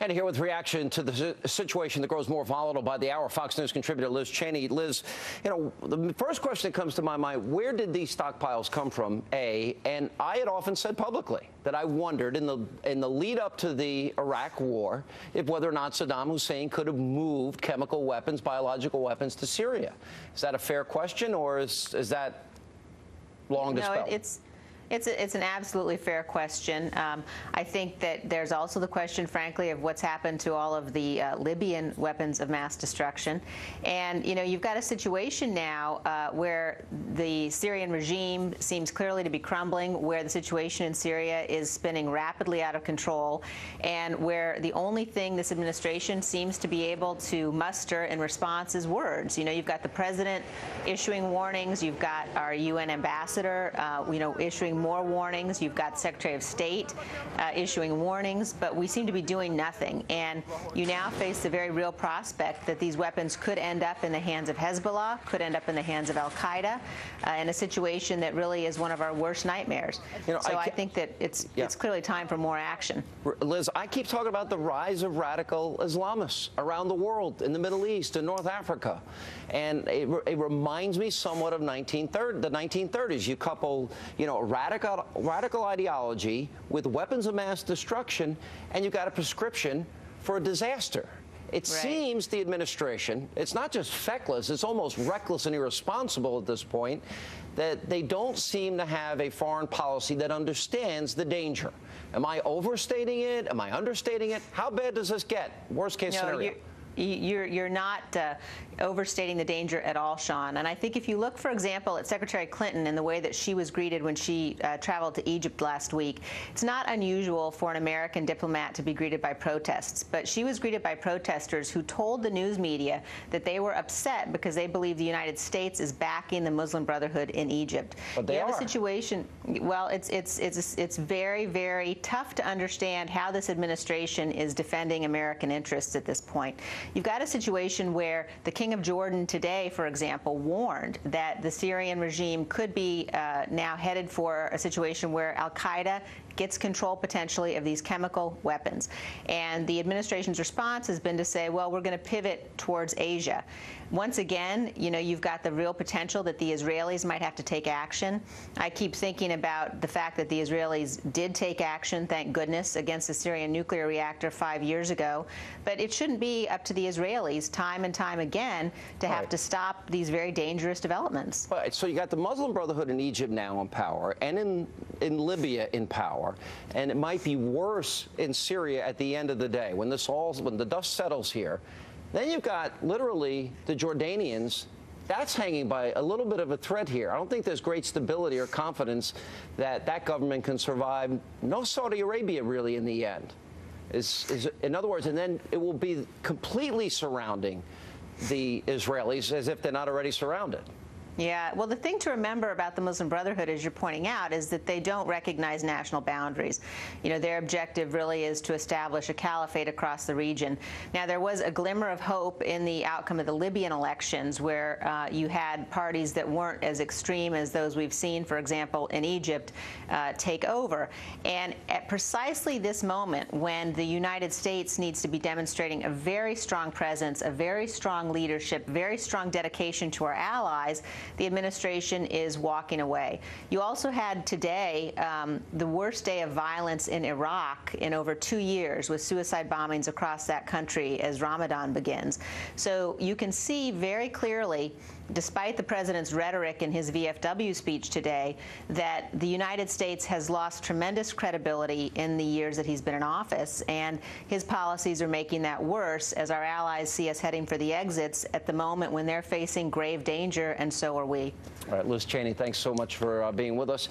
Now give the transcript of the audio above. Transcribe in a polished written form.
And here with reaction to the situation that grows more volatile by the hour, Fox News contributor Liz Cheney. Liz, you know, the first question that comes to my mind, where did these stockpiles come from, A? And I had often said publicly that I wondered in the lead up to the Iraq war if whether or not Saddam Hussein could have moved chemical weapons, biological weapons to Syria. Is that a fair question, or is that long dispelled? No, it's an absolutely fair question. I think that there's also the question, frankly, of what's happened to all of the Libyan weapons of mass destruction. And, you know, you've got a situation now where the Syrian regime seems clearly to be crumbling, where the situation in Syria is spinning rapidly out of control, and where the only thing this administration seems to be able to muster in response is words. You know, you've got the president issuing warnings. You've got our UN ambassador, you know, issuing more warnings. You've got Secretary of State issuing warnings, but we seem to be doing nothing. And you now face the very real prospect that these weapons could end up in the hands of Hezbollah, could end up in the hands of al-Qaeda, in a situation that really is one of our worst nightmares. You know, so I think that it's clearly time for more action. Liz, I keep talking about the rise of radical Islamists around the world, in the Middle East, in North Africa. And it reminds me somewhat of the 1930s. You couple, you know, radical ideology with weapons of mass destruction, and you've got a prescription for a disaster. It seems the administration, it's not just feckless, it's almost reckless and irresponsible at this point, that they don't seem to have a foreign policy that understands the danger. Am I overstating it? Am I understating it? How bad does this get? Worst case scenario. You're not overstating the danger at all, Sean. And I think if you look, for example, at Secretary Clinton and the way that she was greeted when she traveled to Egypt last week, it's not unusual for an American diplomat to be greeted by protests. But she was greeted by protesters who told the news media that they were upset because they believe the United States is backing the Muslim Brotherhood in Egypt. But they have a situation. Well, it's very, very tough to understand how this administration is defending American interests at this point. You've got a situation where the King of Jordan today, for example, warned that the Syrian regime could be now headed for a situation where al-Qaeda gets control potentially of these chemical weapons. And the administration's response has been to say, well, we're going to pivot towards Asia. Once again, you know, you've got the real potential that the Israelis might have to take action. I keep thinking about the fact that the Israelis did take action, thank goodness, against the Syrian nuclear reactor 5 years ago. But it shouldn't be up to the Israelis time and time again to have to stop these very dangerous developments. Right. So you got the Muslim Brotherhood in Egypt now in power, and in Libya in power, and it might be worse in Syria at the end of the day when the dust settles here. Then you've got literally the Jordanians. That's hanging by a little bit of a thread here. I don't think there's great stability or confidence that that government can survive. No Saudi Arabia really in the end. In other words, and then it will be completely surrounding the Israelis as if they're not already surrounded. Yeah, well, the thing to remember about the Muslim Brotherhood, as you're pointing out, is that they don't recognize national boundaries. You know, their objective really is to establish a caliphate across the region. Now, there was a glimmer of hope in the outcome of the Libyan elections where you had parties that weren't as extreme as those we've seen, for example, in Egypt, take over. And at precisely this moment, when the United States needs to be demonstrating a very strong presence, a very strong leadership, very strong dedication to our allies, the administration is walking away. You also had today the worst day of violence in Iraq in over 2 years, with suicide bombings across that country as Ramadan begins. So you can see very clearly, despite the president's rhetoric in his VFW speech today, that the United States has lost tremendous credibility in the years that he's been in office, and his policies are making that worse as our allies see us heading for the exits at the moment when they're facing grave danger, and so are we. All right, Liz Cheney, thanks so much for being with us.